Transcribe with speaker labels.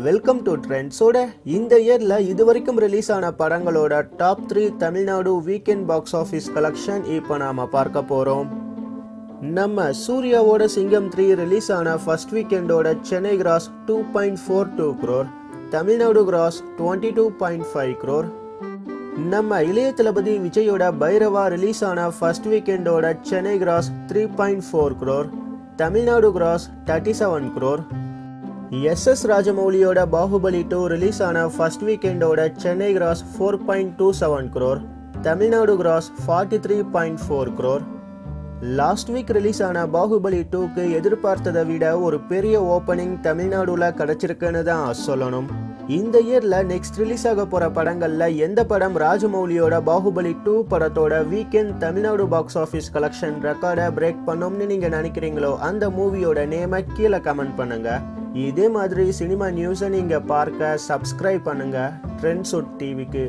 Speaker 1: Welcome to ட்ரெண்ட்ஸோட இந்த இயர்ல இதுவரைக்கும் ரிலீஸ் ஆன படங்களோட top 3 Tamil Nadu weekend box office collection இப்போ நாம பார்க்க போறோம். நம்ம சூர்யாவோட சிங்கம் 3 ரிலீஸ் ஆன ஃபர்ஸ்ட் வீக்கெண்டோட Chennai gross 2.42 crore, Tamil Nadu gross 22.5 crore. நம்ம இளைய தளபதி விஜயோட பைரவா ரிலீஸ் ஆன ஃபர்ஸ்ட் வீக்கெண்டோட Chennai gross 3.4 crore, Tamil Nadu gross 37 crore. S ராஜமௌலியோட பாகுபலி 2 ரிலீஸ் ஆன ஃபர்ஸ்ட் வீக்கெண்டோட Chennai gross 4.27 crore, Tamil Nadu gross 43.4 crore. Last week release ஆன பாகுபலி 2க்கு எதிர்பார்த்ததை விட ஒரு பெரிய ஓப்பனிங் தமிழ்நாடுல கிடைச்சிருக்குன்னு தான் சொல்லணும். இந்த இயர்ல நெக்ஸ்ட் ரிலீஸ் ஆக போற படங்கள்ல எந்த படம் ராஜமௌலியோட பாகுபலி 2 படத்தோட weekend Tamil Nadu box office collection ரெக்கார்டை பிரேக் பண்ணும்னு நீங்க நினைக்கிறீங்களோ அந்த மூவியோட நேமை கீழே கமெண்ட் பண்ணுங்க. இதே மாதிரி சினிமா நியூஸை நீங்க பார்க்க சப்ஸ்கிரைப் பண்ணுங்க ட்ரெண்ட்ஸ் டிவிக்கு.